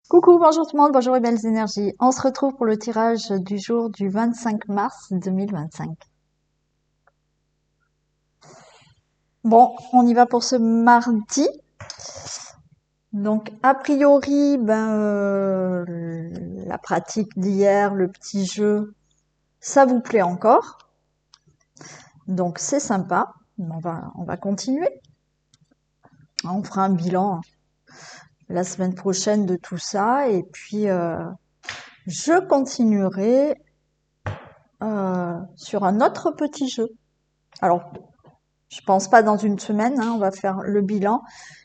Coucou, bonjour tout le monde, bonjour et belles énergies. On se retrouve pour le tirage du jour du 25 mars 2025. Bon, on y va pour ce mardi. Donc, a priori, la pratique d'hier, le petit jeu, ça vous plaît encore. Donc, c'est sympa. On va continuer. On fera un bilan la semaine prochaine de tout ça. Et puis, je continuerai sur un autre petit jeu. Alors, je pense pas dans une semaine, hein, on va faire le bilan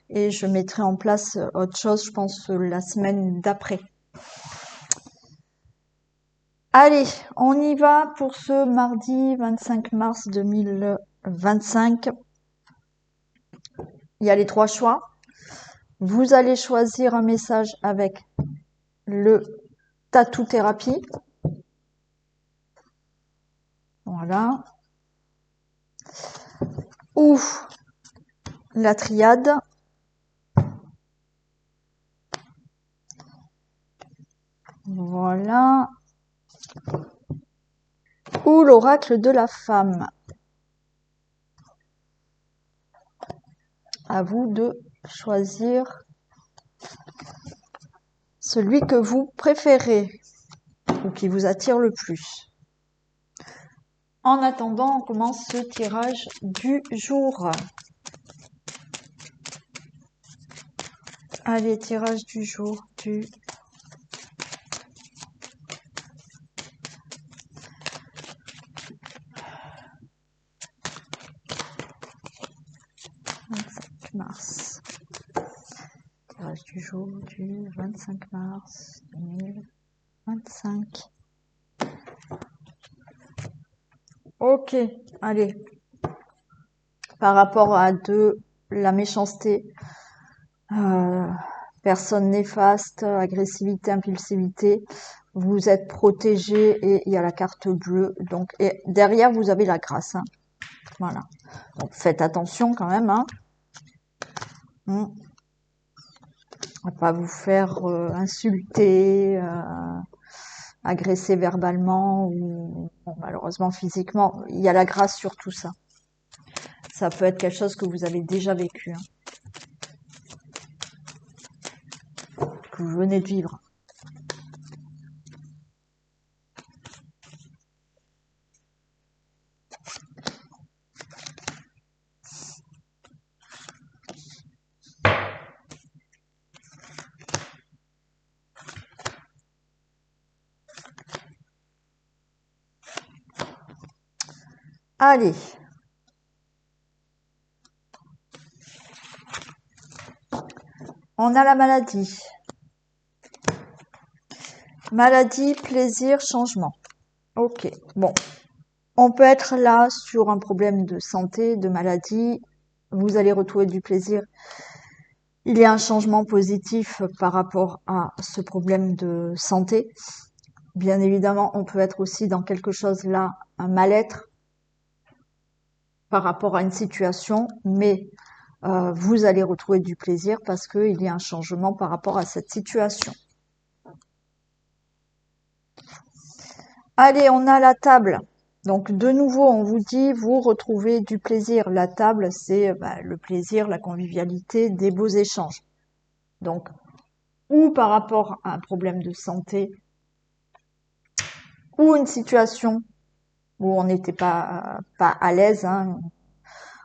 et je mettrai en place autre chose, je pense, la semaine d'après. Allez, on y va pour ce mardi 25 mars 2025. Il y a les 3 choix. Vous allez choisir un message avec le tattoo thérapie. Voilà. Ou la triade. Voilà. Ou l'oracle de la femme. À vous de choisir celui que vous préférez ou qui vous attire le plus. En attendant, on commence ce tirage du jour. Allez, tirage du jour du 25 mars. Tirage du jour du 25 mars 2025. Ok, allez. Par rapport à la méchanceté, personne néfaste, agressivité, impulsivité, vous êtes protégé et il y a la carte bleue. Donc, et derrière, vous avez la grâce. Hein. Voilà. Donc, faites attention quand même. Hein. On va pas vous faire insulter, agresser verbalement ou bon, malheureusement physiquement. Il y a la grâce sur tout ça. Ça peut être quelque chose que vous avez déjà vécu, hein, que vous venez de vivre. Allez. On a la maladie. Maladie, plaisir, changement. Ok, bon. On peut être là sur un problème de santé, de maladie. Vous allez retrouver du plaisir. Il y a un changement positif par rapport à ce problème de santé. Bien évidemment, on peut être aussi dans quelque chose là, un mal-être par rapport à une situation, mais vous allez retrouver du plaisir parce qu'il y a un changement par rapport à cette situation. Allez, on a la table. Donc de nouveau, on vous dit, vous retrouvez du plaisir. La table, c'est le plaisir, la convivialité, des beaux échanges. Donc, ou par rapport à un problème de santé, ou une situation où on n'était pas à l'aise, hein,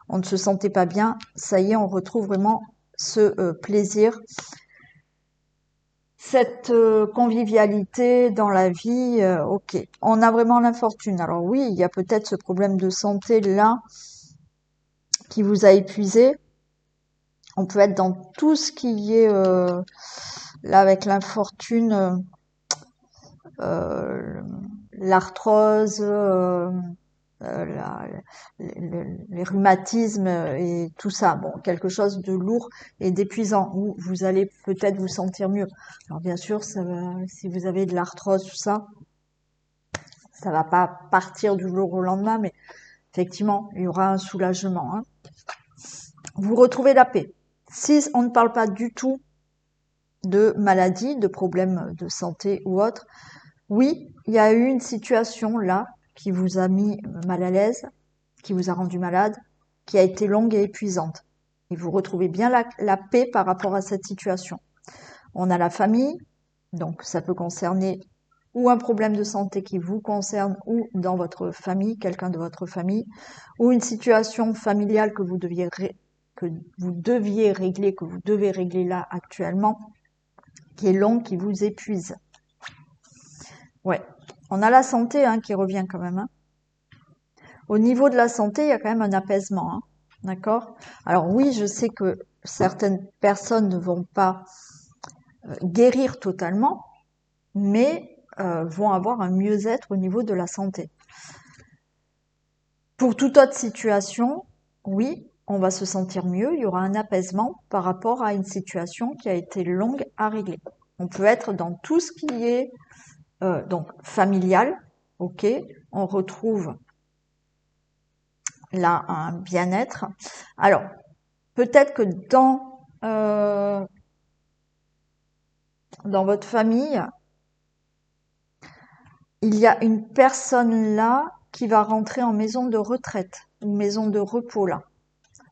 on ne se sentait pas bien, ça y est, on retrouve vraiment ce plaisir, cette convivialité dans la vie. Ok, on a vraiment l'infortune. Alors oui, il y a peut-être ce problème de santé là qui vous a épuisé. On peut être dans tout ce qui est là avec l'infortune, euh, l'arthrose, les rhumatismes et tout ça. Bon, quelque chose de lourd et d'épuisant où vous allez peut-être vous sentir mieux. Alors bien sûr, si vous avez de l'arthrose, tout ça, ça va pas partir du jour au lendemain, mais effectivement, il y aura un soulagement. Hein. Vous retrouvez la paix. Si on ne parle pas du tout de maladie, de problèmes de santé ou autre. Oui, il y a eu une situation là qui vous a mis mal à l'aise, qui vous a rendu malade, qui a été longue et épuisante. Et vous retrouvez bien la paix par rapport à cette situation. On a la famille, donc ça peut concerner ou un problème de santé qui vous concerne ou dans votre famille, quelqu'un de votre famille, ou une situation familiale que vous deviez régler, que vous devez régler là actuellement, qui est longue, qui vous épuise. Ouais, on a la santé qui revient quand même. Au niveau de la santé, il y a quand même un apaisement. D'accord? Alors oui, je sais que certaines personnes ne vont pas guérir totalement, mais vont avoir un mieux-être au niveau de la santé. Pour toute autre situation, oui, on va se sentir mieux, il y aura un apaisement par rapport à une situation qui a été longue à régler. On peut être dans tout ce qui est donc familial, ok, on retrouve là un bien-être. Alors, peut-être que dans votre famille, il y a une personne là qui va rentrer en maison de retraite ou maison de repos là,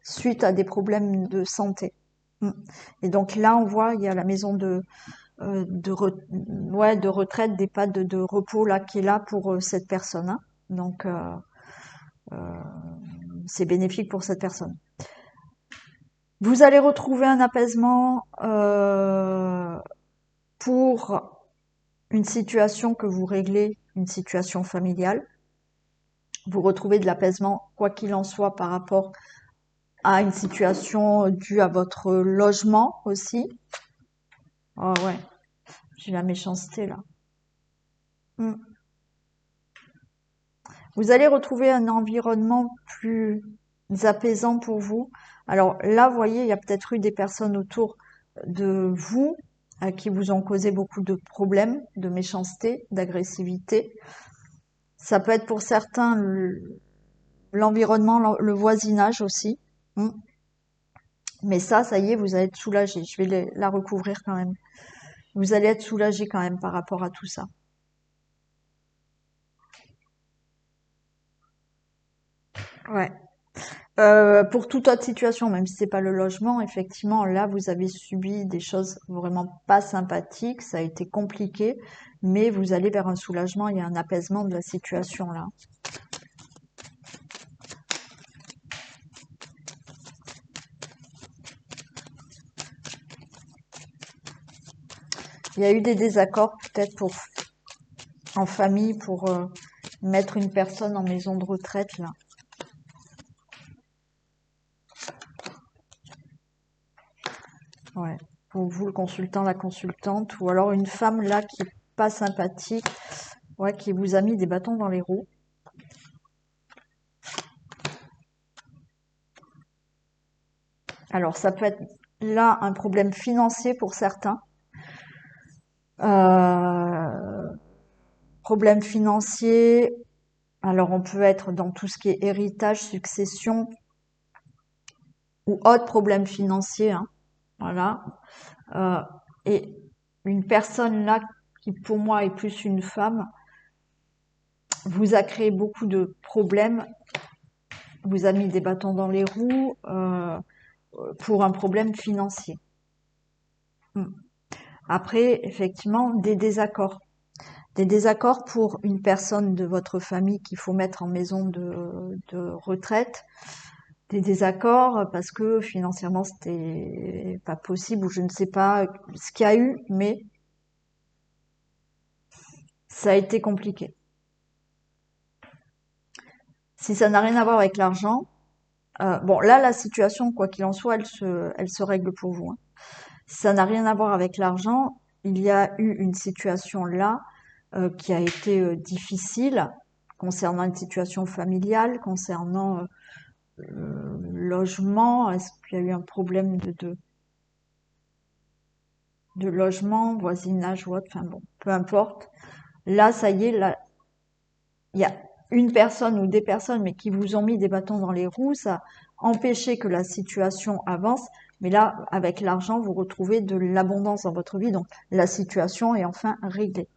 suite à des problèmes de santé. Et donc là, on voit, il y a la maison de retraite, d'EHPAD de repos là qui est là pour cette personne. Donc c'est bénéfique pour cette personne. Vous allez retrouver un apaisement pour une situation que vous réglez, une situation familiale. Vous retrouvez de l'apaisement, quoi qu'il en soit, par rapport à une situation due à votre logement aussi. Oh ouais, j'ai la méchanceté là. Vous allez retrouver un environnement plus apaisant pour vous. Alors là, vous voyez, il y a peut-être eu des personnes autour de vous qui vous ont causé beaucoup de problèmes, de méchanceté, d'agressivité. Ça peut être pour certains l'environnement, le voisinage aussi. Mais ça y est, vous allez être soulagé. Je vais la recouvrir quand même. Vous allez être soulagé quand même par rapport à tout ça. Ouais. Pour toute autre situation, même si c'est pas le logement, effectivement, là, vous avez subi des choses vraiment pas sympathiques, ça a été compliqué, mais vous allez vers un soulagement, il y a un apaisement de la situation là. Il y a eu des désaccords peut-être en famille pour mettre une personne en maison de retraite là. Ouais. Pour vous, le consultant, la consultante, ou alors une femme là qui est pas sympathique, ouais, qui vous a mis des bâtons dans les roues. Alors, ça peut être là un problème financier pour certains. Problème financier, alors on peut être dans tout ce qui est héritage, succession ou autre problème financier. Voilà. Et une personne là qui pour moi est plus une femme vous a créé beaucoup de problèmes, vous a mis des bâtons dans les roues pour un problème financier. Après, effectivement, des désaccords. Des désaccords pour une personne de votre famille qu'il faut mettre en maison de retraite. Des désaccords parce que financièrement c'était pas possible ou je ne sais pas ce qu'il y a eu, mais ça a été compliqué. Si ça n'a rien à voir avec l'argent, bon là la situation quoi qu'il en soit elle se règle pour vous. Si ça n'a rien à voir avec l'argent, il y a eu une situation là qui a été difficile concernant une situation familiale, concernant logement. Est-ce qu'il y a eu un problème de logement, voisinage ou autre, enfin bon, peu importe. Là, ça y est, là, il y a une personne ou des personnes, mais qui vous ont mis des bâtons dans les roues, ça a empêché que la situation avance, Mais là, avec l'argent, vous retrouvez de l'abondance dans votre vie. Donc, la situation est enfin réglée.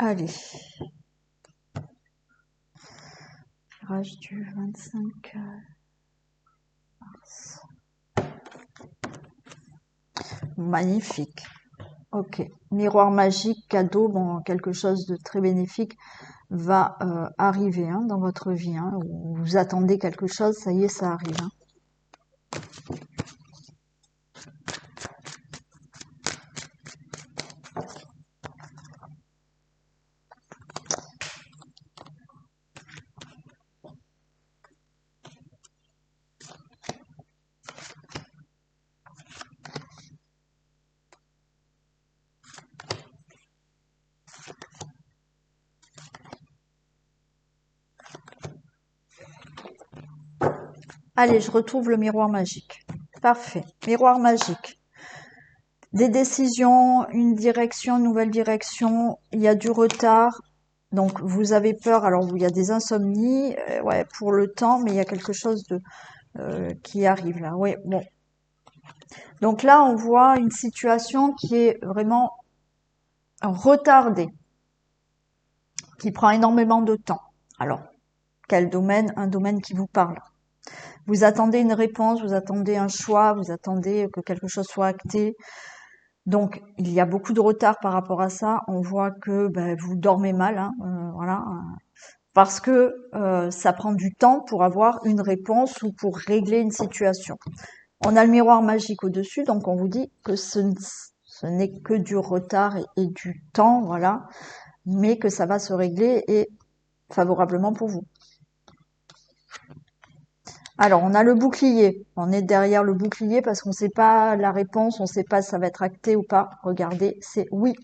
Allez. Tirage du 25 mars. Magnifique. Ok. Miroir magique, cadeau, bon, quelque chose de très bénéfique va arriver hein, dans votre vie. Hein, vous attendez quelque chose, ça y est, ça arrive. Hein. Allez, je retrouve le miroir magique. Parfait. Miroir magique. Des décisions, une direction, une nouvelle direction. Il y a du retard. Donc, vous avez peur. Alors, il y a des insomnies ouais, pour le temps, mais il y a quelque chose de qui arrive là. Oui, bon. Donc là, on voit une situation qui est vraiment retardée, qui prend énormément de temps. Alors, quel domaine? Un domaine qui vous parle. Vous attendez une réponse, vous attendez un choix, vous attendez que quelque chose soit acté. Donc, il y a beaucoup de retard par rapport à ça. On voit que ben, vous dormez mal, hein, voilà, parce que ça prend du temps pour avoir une réponse ou pour régler une situation. On a le miroir magique au-dessus, donc on vous dit que ce n'est que du retard et du temps, voilà, mais que ça va se régler et favorablement pour vous. Alors, on a le bouclier. On est derrière le bouclier parce qu'on ne sait pas la réponse, on ne sait pas si ça va être acté ou pas. Regardez, c'est oui.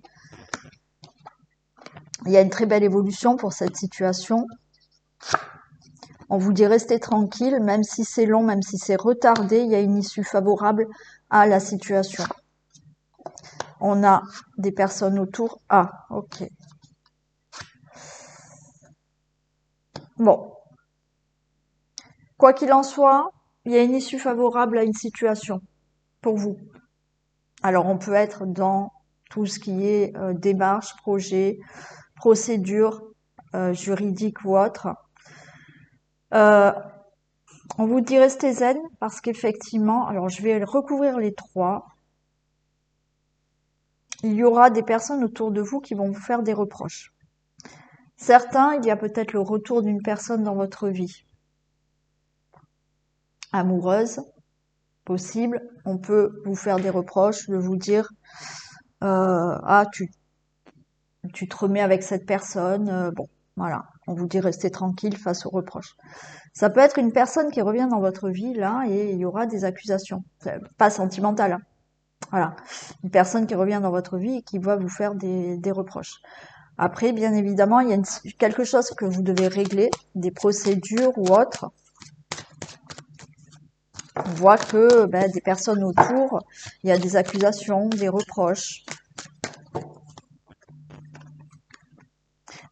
Il y a une très belle évolution pour cette situation. On vous dit restez tranquille, même si c'est long, même si c'est retardé, il y a une issue favorable à la situation. On a des personnes autour. Ah, ok. Bon. Quoi qu'il en soit, il y a une issue favorable à une situation pour vous. Alors, on peut être dans tout ce qui est démarche, projet, procédure juridique ou autre. On vous dit restez zen parce qu'effectivement, alors je vais recouvrir les trois. Il y aura des personnes autour de vous qui vont vous faire des reproches. Certains, il y a peut-être le retour d'une personne dans votre vie. Amoureuse, possible. On peut vous faire des reproches, de vous dire ah tu te remets avec cette personne. Bon, voilà. On vous dit restez tranquille face aux reproches. Ça peut être une personne qui revient dans votre vie là et il y aura des accusations. Pas sentimentales. Hein. Voilà. Une personne qui revient dans votre vie et qui va vous faire des reproches. Après, bien évidemment, il y a quelque chose que vous devez régler, des procédures ou autres. On voit que ben, des personnes autour, il y a des accusations, des reproches.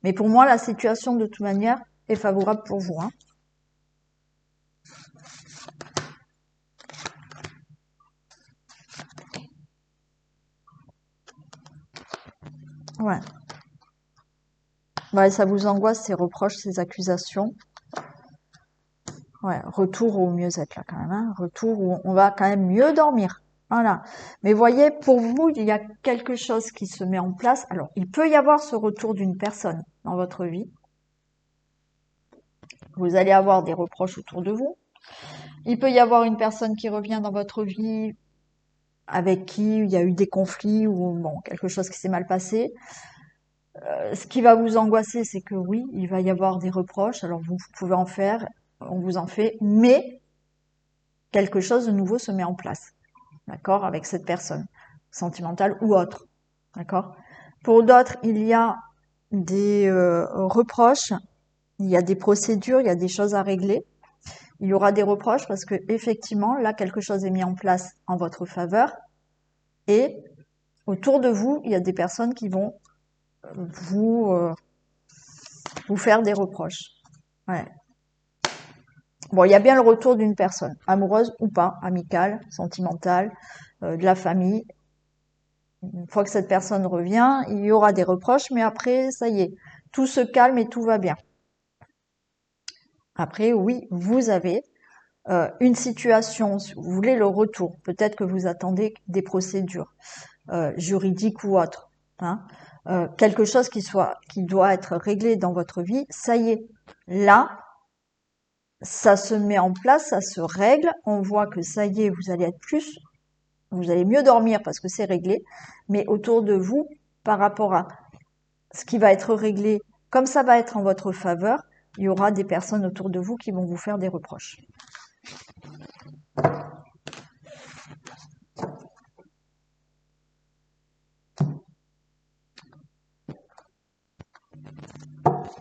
Mais pour moi, la situation, de toute manière, est favorable pour vous. Hein. Ouais. Ouais, ça vous angoisse, ces reproches, ces accusations. Ouais, retour au mieux-être, là, quand même. Hein. Retour où on va quand même mieux dormir. Voilà. Mais voyez, pour vous, il y a quelque chose qui se met en place. Alors, il peut y avoir ce retour d'une personne dans votre vie. Vous allez avoir des reproches autour de vous. Il peut y avoir une personne qui revient dans votre vie avec qui il y a eu des conflits ou bon, quelque chose qui s'est mal passé. Ce qui va vous angoisser, c'est que oui, il va y avoir des reproches. Alors vous pouvez en faire, on vous en fait, mais quelque chose de nouveau se met en place. d'accord, avec cette personne, sentimentale ou autre, d'accord. Pour d'autres, il y a des reproches, il y a des procédures, il y a des choses à régler. Il y aura des reproches parce que effectivement, là, quelque chose est mis en place en votre faveur et autour de vous, il y a des personnes qui vont vous vous faire des reproches. Ouais. Bon, il y a bien le retour d'une personne, amoureuse ou pas, amicale, sentimentale, de la famille. Une fois que cette personne revient, il y aura des reproches, mais après, ça y est, tout se calme et tout va bien. Après, oui, vous avez une situation, si vous voulez le retour. Peut-être que vous attendez des procédures juridiques ou autres. Hein. Quelque chose qui doit être réglé dans votre vie, ça y est. Là, ça se met en place, ça se règle. On voit que ça y est, vous allez mieux dormir parce que c'est réglé. Mais autour de vous, par rapport à ce qui va être réglé, comme ça va être en votre faveur, il y aura des personnes autour de vous qui vont vous faire des reproches.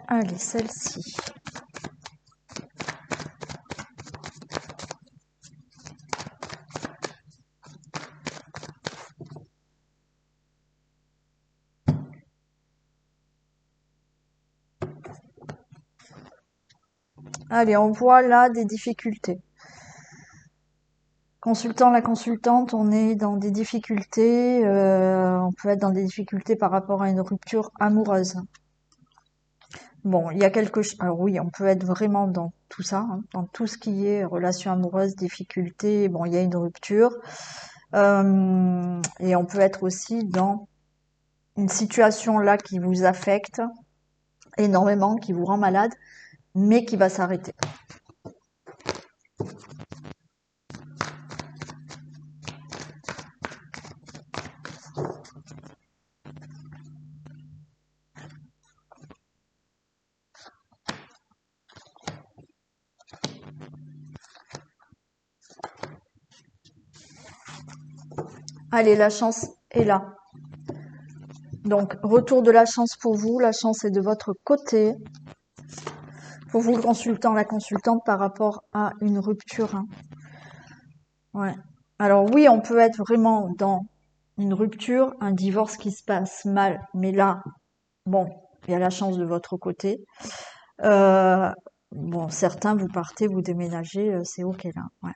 Allez, celle-ci. Allez, on voit là des difficultés. Consultant la consultante, on est dans des difficultés, on peut être dans des difficultés par rapport à une rupture amoureuse. Bon, il y a quelque chose. Alors oui, on peut être vraiment dans tout ça, hein, dans tout ce qui est relation amoureuse, difficultés. Bon, il y a une rupture. Et on peut être aussi dans une situation là qui vous affecte énormément, qui vous rend malade, mais qui va s'arrêter. Allez, la chance est là. Donc, retour de la chance pour vous. La chance est de votre côté. Pour vous, le consultant, la consultante, par rapport à une rupture. Hein. Ouais. Alors oui, on peut être vraiment dans une rupture, un divorce qui se passe mal. Mais là, bon, il y a la chance de votre côté. Euh, bon, certains, vous partez, vous déménagez, c'est ok là. Ouais.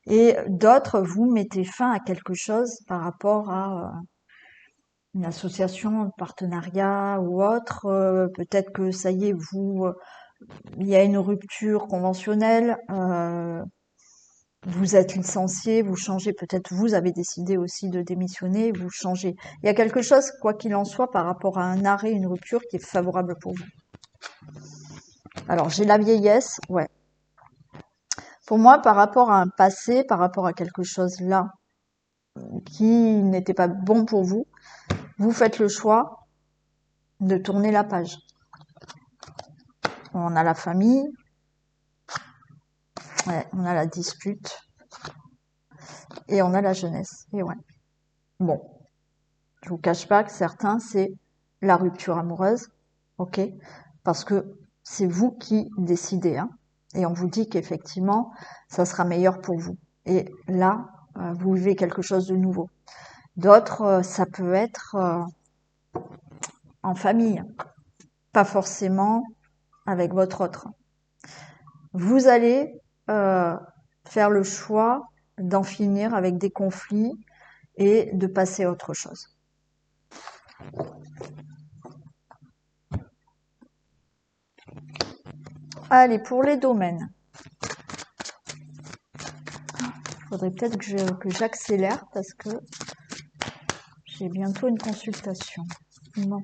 Et d'autres, vous mettez fin à quelque chose par rapport à une association, un partenariat ou autre. Peut-être que ça y est, il y a une rupture conventionnelle. Vous êtes licencié, vous changez. Peut-être vous avez décidé aussi de démissionner, vous changez. Il y a quelque chose, quoi qu'il en soit, par rapport à un arrêt, une rupture qui est favorable pour vous. Alors j'ai la vieillesse, ouais. Pour moi, par rapport à un passé, par rapport à quelque chose là qui n'était pas bon pour vous, vous faites le choix de tourner la page. On a la famille, ouais, on a la dispute et on a la jeunesse. Et ouais. Bon, je vous cache pas que certains, c'est la rupture amoureuse, ok, parce que c'est vous qui décidez, hein, et on vous dit qu'effectivement, ça sera meilleur pour vous. Et là, vous vivez quelque chose de nouveau. D'autres, ça peut être en famille, pas forcément avec votre autre. Vous allez faire le choix d'en finir avec des conflits et de passer à autre chose. Allez, pour les domaines. Il faudrait peut-être que j'accélère parce que j'ai bientôt une consultation. Non.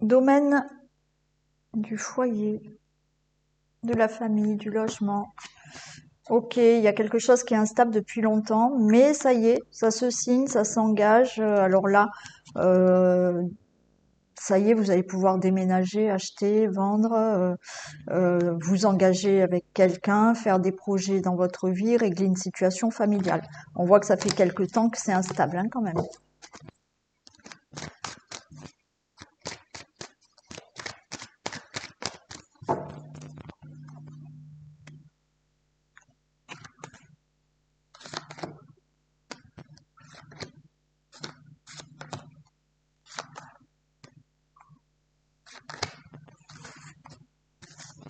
Domaine du foyer, de la famille, du logement. Ok, il y a quelque chose qui est instable depuis longtemps, mais ça y est, ça se signe, ça s'engage. Alors là, ça y est, vous allez pouvoir déménager, acheter, vendre, vous engager avec quelqu'un, faire des projets dans votre vie, régler une situation familiale. On voit que ça fait quelque temps que c'est instable, hein, quand même.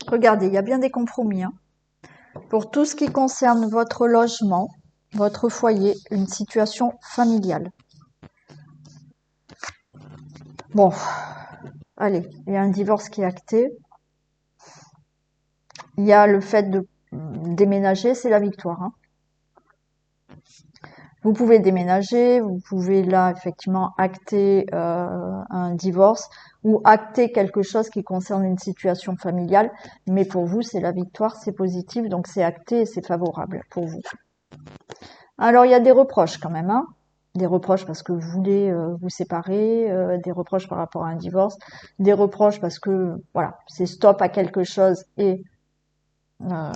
Regardez, il y a bien des compromis, hein. Pour tout ce qui concerne votre logement, votre foyer, une situation familiale. Bon, allez, il y a un divorce qui est acté. Il y a le fait de déménager, c'est la victoire, hein. Vous pouvez déménager, vous pouvez là effectivement acter un divorce ou acter quelque chose qui concerne une situation familiale, mais pour vous c'est la victoire, c'est positif, donc c'est acté et c'est favorable pour vous. Alors il y a des reproches quand même, hein. Des reproches parce que vous voulez vous séparer, des reproches par rapport à un divorce, des reproches parce que voilà, c'est stop à quelque chose et euh,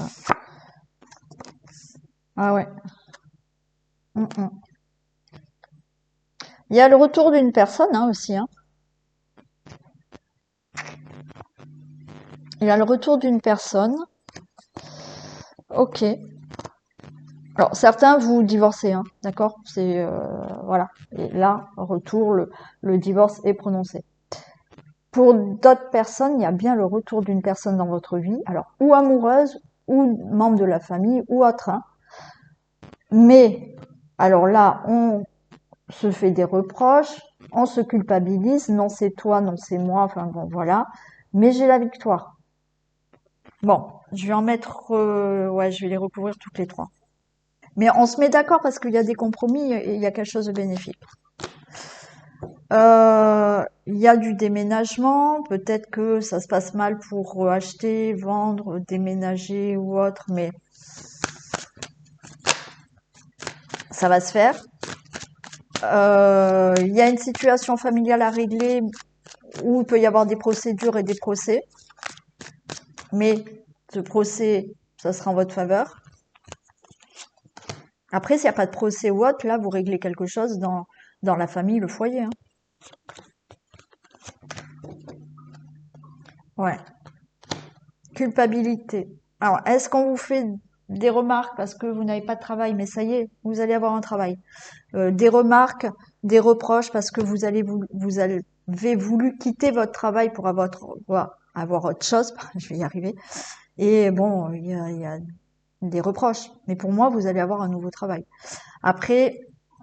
ah ouais. Mm, mm. Il y a le retour d'une personne, hein, aussi, hein. Il y a le retour d'une personne. Ok. Alors certains vous divorcez, hein, d'accord? C'est voilà. Et là, retour, le divorce est prononcé. Pour d'autres personnes, il y a bien le retour d'une personne dans votre vie, alors ou amoureuse, ou membre de la famille, ou autre, hein. Mais alors là, on se fait des reproches, on se culpabilise, non c'est toi, non c'est moi, enfin bon voilà. Mais j'ai la victoire. Bon, je vais en mettre, ouais, je vais les recouvrir toutes les trois. Mais on se met d'accord parce qu'il y a des compromis et il y a quelque chose de bénéfique. Il y a du déménagement, peut-être que ça se passe mal pour acheter, vendre, déménager ou autre, mais ça va se faire. Il y a une situation familiale à régler où il peut y avoir des procédures et des procès, mais ce procès, ça sera en votre faveur. Après, s'il n'y a pas de procès ou autre, là, vous réglez quelque chose dans la famille, le foyer, hein. Ouais. Culpabilité. Alors, est-ce qu'on vous fait des remarques parce que vous n'avez pas de travail, mais ça y est, vous allez avoir un travail. Des remarques, des reproches parce que vous avez voulu quitter votre travail pour avoir autre chose. Je vais y arriver. Et bon, il y a des reproches. Mais pour moi, vous allez avoir un nouveau travail. Après,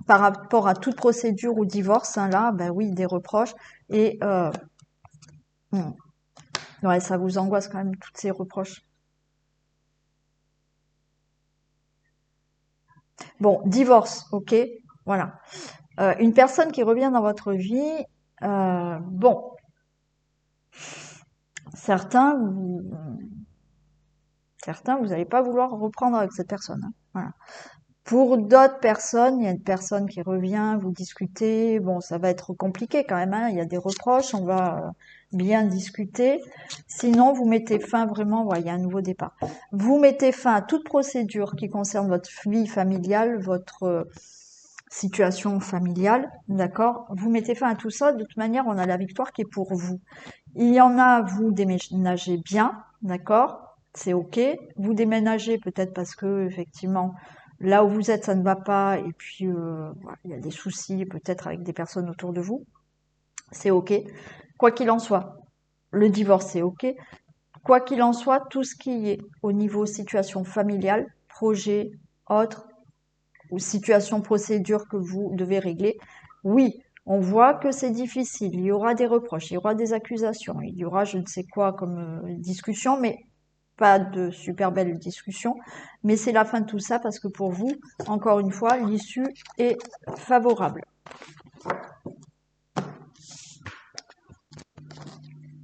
par rapport à toute procédure ou divorce, hein, là, ben oui, des reproches. Et hmm, ouais, ça vous angoisse quand même, toutes ces reproches. Bon, divorce, ok, voilà. Une personne qui revient dans votre vie, bon, certains, certains, vous n'allez pas vouloir reprendre avec cette personne, hein, voilà. Pour d'autres personnes, il y a une personne qui revient, vous discutez, bon, ça va être compliqué quand même, hein, il y a des reproches, on va bien discuter. Sinon, vous mettez fin vraiment, ouais, il y a un nouveau départ. Vous mettez fin à toute procédure qui concerne votre vie familiale, votre situation familiale, d'accord? Vous mettez fin à tout ça, de toute manière, on a la victoire qui est pour vous. Il y en a, vous déménagez bien, d'accord? C'est ok. Vous déménagez peut-être parce que effectivement, là où vous êtes, ça ne va pas, et puis voilà, il y a des soucis peut-être avec des personnes autour de vous. C'est ok. Quoi qu'il en soit, le divorce c'est ok. Quoi qu'il en soit, tout ce qui est au niveau situation familiale, projet, autre, ou situation, procédure que vous devez régler, oui, on voit que c'est difficile, il y aura des reproches, il y aura des accusations, il y aura je ne sais quoi comme discussion, mais pas de super belle discussion. Mais c'est la fin de tout ça parce que pour vous, encore une fois, l'issue est favorable.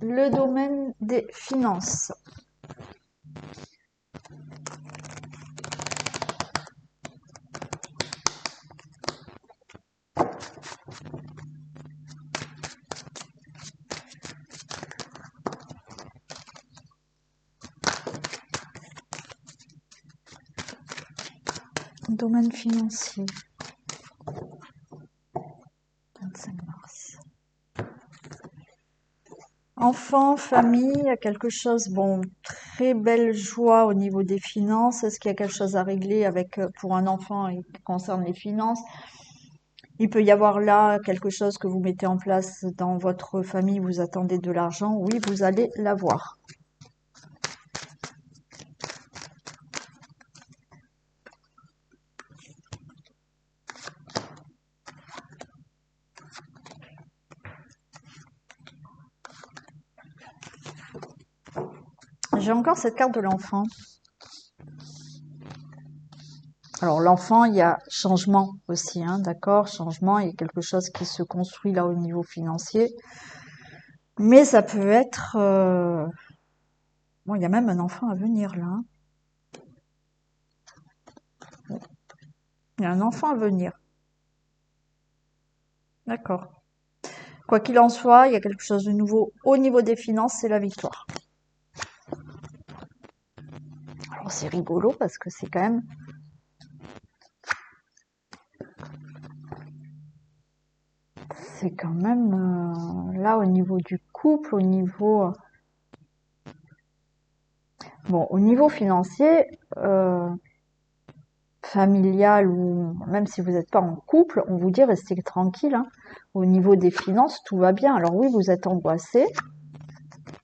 Le domaine des finances. Domaine financier. 25 mars. Enfant, famille, il y a quelque chose, bon, très belle joie au niveau des finances. Est-ce qu'il y a quelque chose à régler avec, pour un enfant et qui concerne les finances? Il peut y avoir là quelque chose que vous mettez en place dans votre famille, vous attendez de l'argent. Oui, vous allez l'avoir. J'ai encore cette carte de l'enfant. Alors l'enfant, il y a changement aussi, hein, d'accord? Changement, il y a quelque chose qui se construit là au niveau financier. Mais ça peut être... Bon, il y a même un enfant à venir là, hein. Il y a un enfant à venir. D'accord. Quoi qu'il en soit, il y a quelque chose de nouveau au niveau des finances, c'est la victoire. Alors c'est rigolo parce que c'est quand même... C'est quand même là au niveau du couple, au niveau... Bon, au niveau financier, familial ou même si vous n'êtes pas en couple, on vous dit restez tranquille, hein. Au niveau des finances, tout va bien. Alors oui, vous êtes angoissé.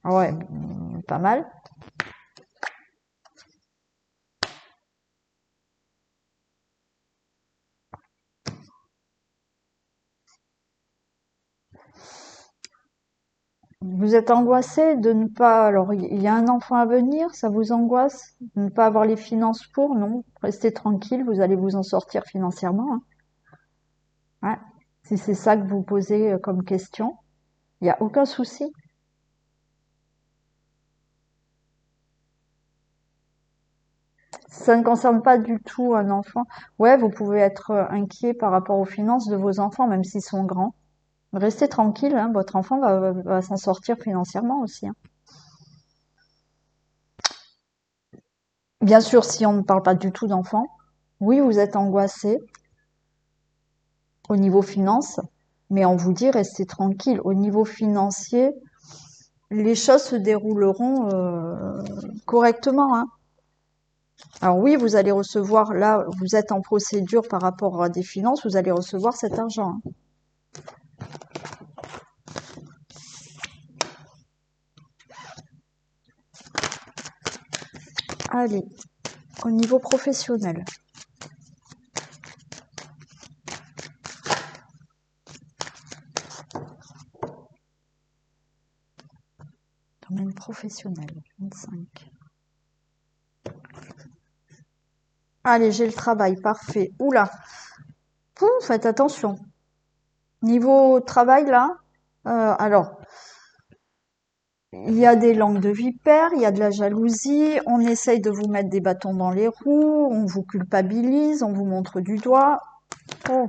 Ouais, pas mal. Vous êtes angoissé de ne pas... Alors, il y a un enfant à venir, ça vous angoisse de ne pas avoir les finances pour? Non, restez tranquille, vous allez vous en sortir financièrement, hein. Ouais. Si c'est ça que vous posez comme question, il n'y a aucun souci. Ça ne concerne pas du tout un enfant. Ouais, vous pouvez être inquiet par rapport aux finances de vos enfants, même s'ils sont grands. Restez tranquille, hein, votre enfant va s'en sortir financièrement aussi, hein. Bien sûr, si on ne parle pas du tout d'enfants, oui, vous êtes angoissé au niveau finance, mais on vous dit restez tranquille. Au niveau financier, les choses se dérouleront correctement, hein. Alors oui, vous allez recevoir, là, vous êtes en procédure par rapport à des finances, vous allez recevoir cet argent, hein. Allez, au niveau professionnel. Domaine professionnel, 25. Allez, j'ai le travail, parfait. Oula, faites attention. Niveau travail, là, alors, il y a des langues de vipère, il y a de la jalousie, on essaye de vous mettre des bâtons dans les roues, on vous culpabilise, on vous montre du doigt. Oh.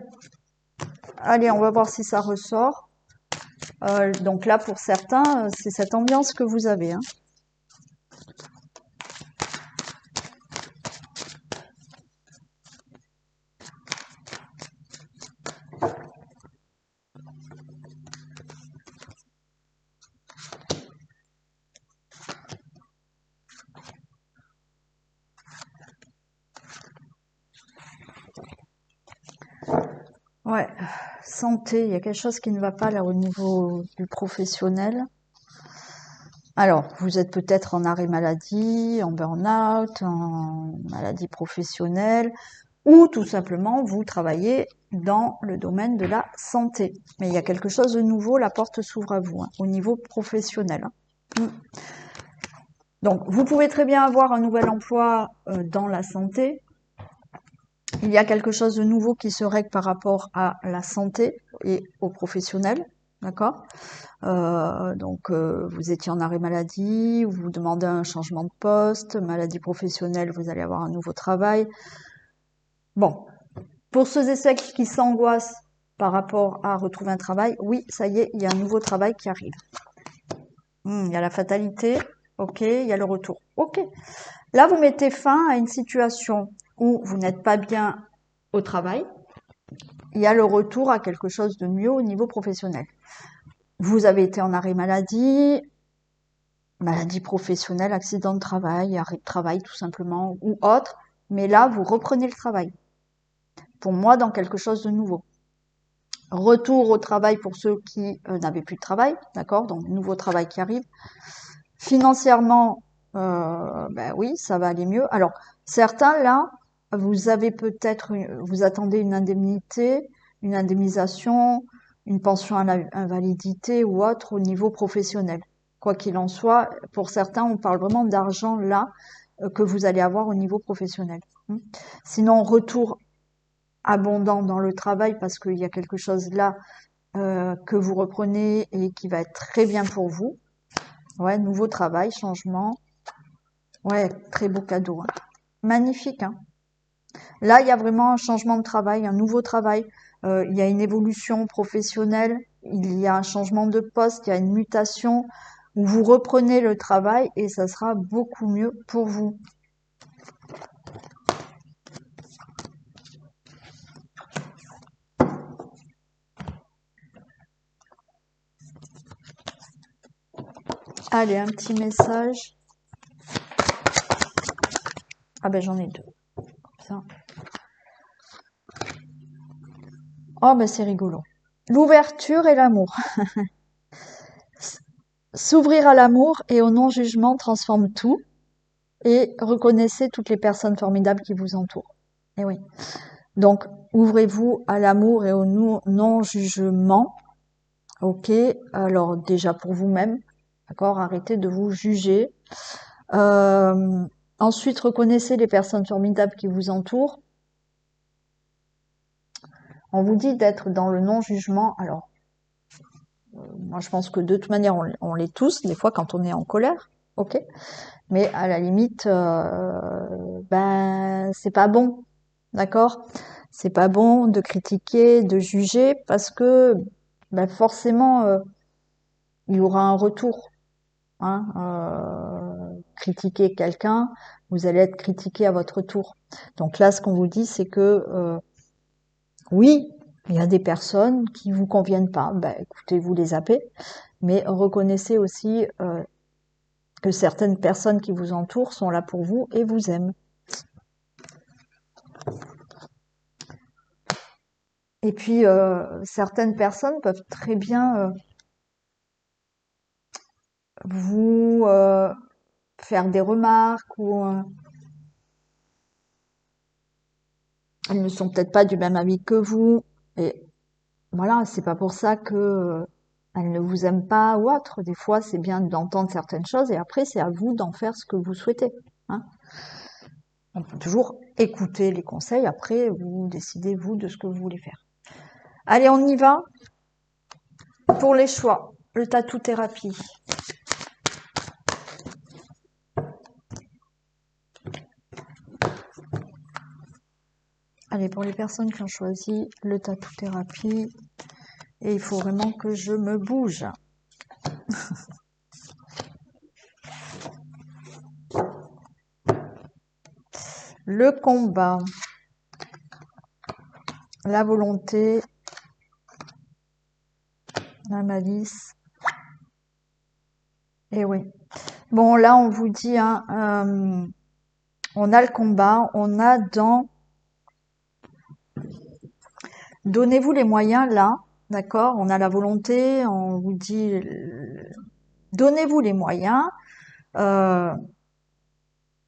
Allez, on va voir si ça ressort. Donc là, pour certains, c'est cette ambiance que vous avez, hein. Ouais, santé, il y a quelque chose qui ne va pas là au niveau du professionnel. Alors, vous êtes peut-être en arrêt maladie, en burn-out, en maladie professionnelle, ou tout simplement vous travaillez dans le domaine de la santé. Mais il y a quelque chose de nouveau, la porte s'ouvre à vous, hein, au niveau professionnel, hein. Donc, vous pouvez très bien avoir un nouvel emploi dans la santé. Il y a quelque chose de nouveau qui se règle par rapport à la santé et aux professionnels, d'accord? Donc, vous étiez en arrêt maladie, vous demandez un changement de poste, maladie professionnelle, vous allez avoir un nouveau travail. Bon, pour ceux et celles qui s'angoissent par rapport à retrouver un travail, oui, ça y est, il y a un nouveau travail qui arrive. Il y a la fatalité, ok, il y a le retour, ok. Là, vous mettez fin à une situation où vous n'êtes pas bien au travail, il y a le retour à quelque chose de mieux au niveau professionnel. Vous avez été en arrêt maladie, maladie professionnelle, accident de travail, arrêt de travail tout simplement, ou autre, mais là, vous reprenez le travail. Pour moi, dans quelque chose de nouveau. Retour au travail pour ceux qui n'avaient plus de travail, d'accord? Donc, nouveau travail qui arrive. Financièrement, ben oui, ça va aller mieux. Alors, certains, là, vous avez peut-être, vous attendez une indemnité, une indemnisation, une pension à invalidité ou autre au niveau professionnel. Quoi qu'il en soit, pour certains, on parle vraiment d'argent là que vous allez avoir au niveau professionnel. Sinon, retour abondant dans le travail parce qu'il y a quelque chose là que vous reprenez et qui va être très bien pour vous. Ouais, nouveau travail, changement. Ouais, très beau cadeau. Hein. Magnifique. Hein. Là, il y a vraiment un changement de travail, un nouveau travail. Il y a une évolution professionnelle. Il y a un changement de poste. Il y a une mutation où vous reprenez le travail et ça sera beaucoup mieux pour vous. Allez, un petit message. Ah ben j'en ai deux. Ça. Oh ben c'est rigolo. L'ouverture et l'amour. S'ouvrir à l'amour et au non-jugement transforme tout et reconnaissez toutes les personnes formidables qui vous entourent. Et oui. Donc, ouvrez-vous à l'amour et au non-jugement. Ok. Alors, déjà pour vous-même. D'accord? Arrêtez de vous juger. Ensuite, reconnaissez les personnes formidables qui vous entourent. On vous dit d'être dans le non-jugement. Alors, moi, je pense que de toute manière, on l'est tous, des fois, quand on est en colère. Ok? Mais à la limite, ben, c'est pas bon. D'accord? C'est pas bon de critiquer, de juger, parce que ben, forcément, il y aura un retour. Hein, critiquer quelqu'un, vous allez être critiqué à votre tour. Donc là, ce qu'on vous dit, c'est que oui, il y a des personnes qui vous conviennent pas. Ben, écoutez, vous les zappez, mais reconnaissez aussi que certaines personnes qui vous entourent sont là pour vous et vous aiment. Et puis, certaines personnes peuvent très bien vous faire des remarques ou elles ne sont peut-être pas du même avis que vous. Et voilà, c'est pas pour ça que elles ne vous aiment pas ou autre. Des fois, c'est bien d'entendre certaines choses et après, c'est à vous d'en faire ce que vous souhaitez. Hein. On peut toujours écouter les conseils. Après, vous décidez, vous, de ce que vous voulez faire. Allez, on y va pour les choix. Le tatou-thérapie. Allez, pour les personnes qui ont choisi le tatou-thérapie, et il faut vraiment que je me bouge. Le combat, la volonté, la malice. Et oui. Bon, là, on vous dit, hein, on a le combat, on a dans... Donnez-vous les moyens, là, d'accord? On a la volonté, on vous dit... Donnez-vous les moyens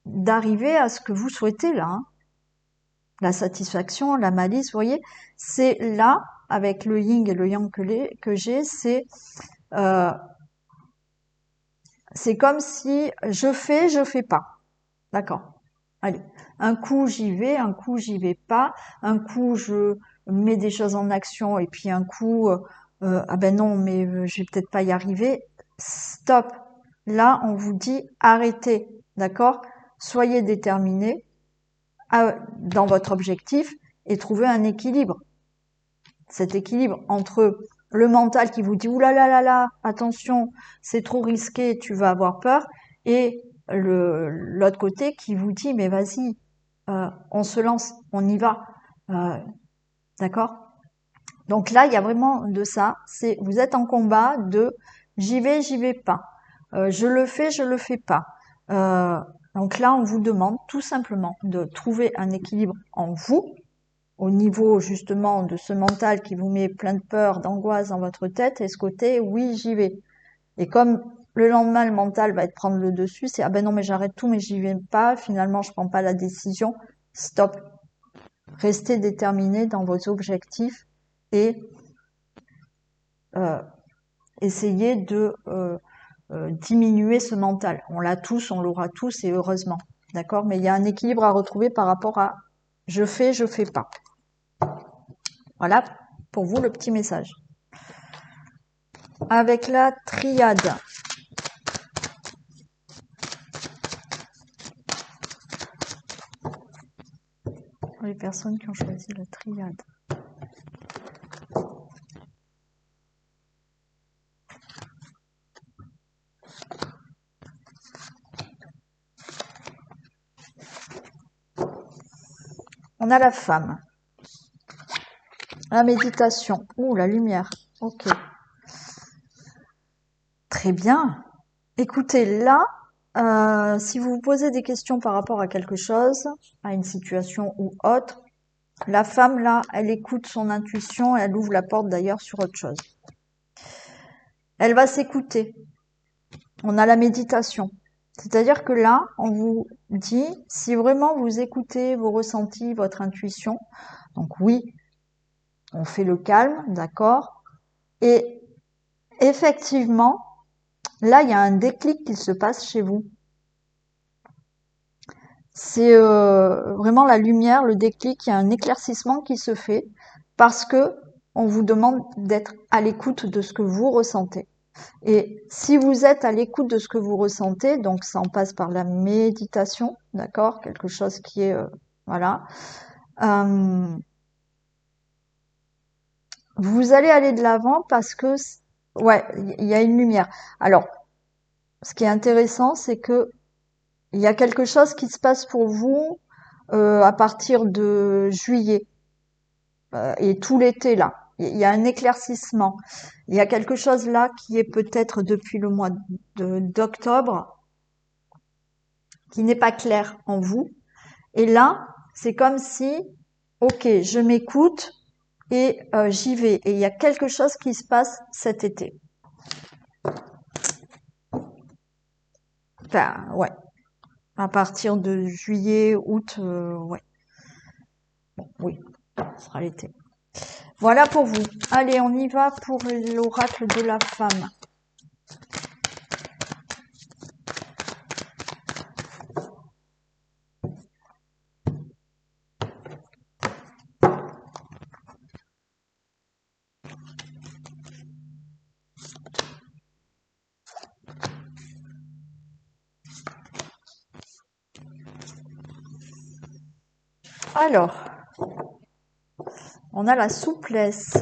d'arriver à ce que vous souhaitez, là. Hein. La satisfaction, la malice, vous voyez, c'est là, avec le yin et le yang que j'ai, c'est comme si je fais pas. D'accord. Allez. Un coup, j'y vais, un coup, j'y vais pas. Un coup, je mets des choses en action et puis un coup, ah ben non, mais je vais peut-être pas y arriver. Stop. Là, on vous dit arrêtez. D'accord? Soyez déterminés dans votre objectif et trouvez un équilibre. Cet équilibre entre le mental qui vous dit oulala là là là, attention, c'est trop risqué, tu vas avoir peur, et l'autre côté qui vous dit mais vas-y, on se lance, on y va. D'accord? Donc là, il y a vraiment de ça. C'est vous êtes en combat de j'y vais pas. Je le fais pas. Euh, donc là, on vous demande tout simplement de trouver un équilibre en vous, au niveau justement de ce mental qui vous met plein de peur, d'angoisse dans votre tête, et ce côté oui, j'y vais. Et comme le lendemain, le mental va être prendre le dessus, c'est ah ben non, mais j'arrête tout, mais j'y vais pas, finalement, je prends pas la décision. Stop. Restez déterminé dans vos objectifs et euh, essayez de diminuer ce mental. On l'a tous, on l'aura tous et heureusement. D'accord? Mais il y a un équilibre à retrouver par rapport à je fais pas. Voilà pour vous le petit message. Avec la triade. Les personnes qui ont choisi la triade. On a la femme. La méditation. Ouh, la lumière. Ok. Très bien. Écoutez, là, si vous vous posez des questions par rapport à quelque chose, à une situation ou autre, la femme, là, elle écoute son intuition et elle ouvre la porte d'ailleurs sur autre chose. Elle va s'écouter. On a la méditation. C'est-à-dire que là, on vous dit, si vraiment vous écoutez vos ressentis, votre intuition, donc oui, on fait le calme, d'accord? Et effectivement, là, il y a un déclic qui se passe chez vous. C'est vraiment la lumière, le déclic, il y a un éclaircissement qui se fait parce que on vous demande d'être à l'écoute de ce que vous ressentez. Et si vous êtes à l'écoute de ce que vous ressentez, donc ça en passe par la méditation, d'accord? Quelque chose qui est, voilà. Vous allez aller de l'avant parce que, ouais, il y a une lumière. Alors, ce qui est intéressant, c'est que il y a quelque chose qui se passe pour vous à partir de juillet et tout l'été là. Il y a un éclaircissement. Il y a quelque chose là qui est peut-être depuis le mois d'octobre qui n'est pas clair en vous. Et là, c'est comme si, ok, je m'écoute et j'y vais. Et il y a quelque chose qui se passe cet été. Enfin, ouais. À partir de juillet, août, ouais. Bon, oui, ce sera l'été. Voilà pour vous. Allez, on y va pour l'oracle de la femme. Alors, on a la souplesse.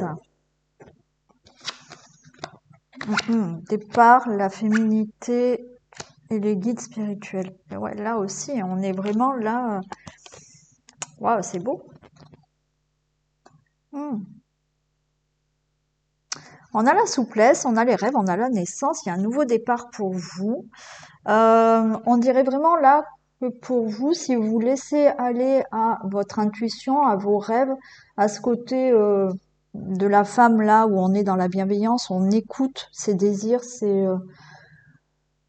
Départ, la féminité et les guides spirituels. Et ouais, là aussi, on est vraiment là. Waouh, c'est beau. On a la souplesse, on a les rêves, on a la naissance. Il y a un nouveau départ pour vous. On dirait vraiment là que pour vous, si vous laissez aller à votre intuition, à vos rêves, à ce côté de la femme là où on est dans la bienveillance, on écoute ses désirs, c'est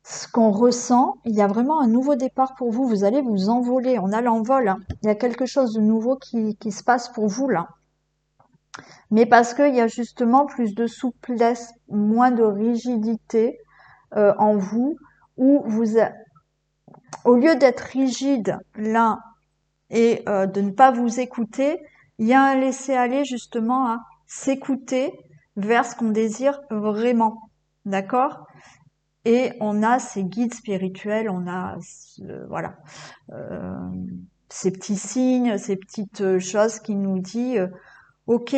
ce qu'on ressent. Il y a vraiment un nouveau départ pour vous. Vous allez vous envoler. On a l'envol, hein. Il y a quelque chose de nouveau qui se passe pour vous là. Mais parce qu'il y a justement plus de souplesse, moins de rigidité en vous, où vous, au lieu d'être rigide là et de ne pas vous écouter, il y a un laisser-aller justement à s'écouter vers ce qu'on désire vraiment. D'accord? Et on a ces guides spirituels, on a voilà ces petits signes, ces petites choses qui nous disent ok,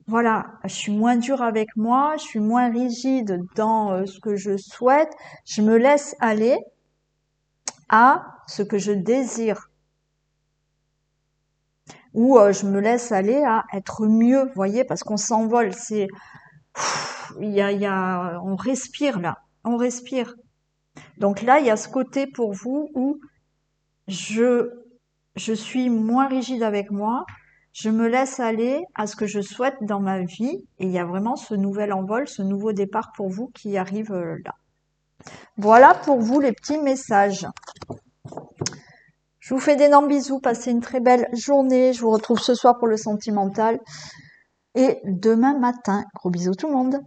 voilà, je suis moins dure avec moi, je suis moins rigide dans ce que je souhaite, je me laisse aller à ce que je désire. ou je me laisse aller à être mieux, vous voyez, parce qu'on s'envole, on respire là, on respire. Donc là, il y a ce côté pour vous où je, je suis moins rigide avec moi, je me laisse aller à ce que je souhaite dans ma vie, et il y a vraiment ce nouvel envol, ce nouveau départ pour vous qui arrive là. Voilà pour vous les petits messages. Je vous fais d'énormes bisous, passez une très belle journée. Je vous retrouve ce soir pour le sentimental et demain matin. Gros bisous tout le monde.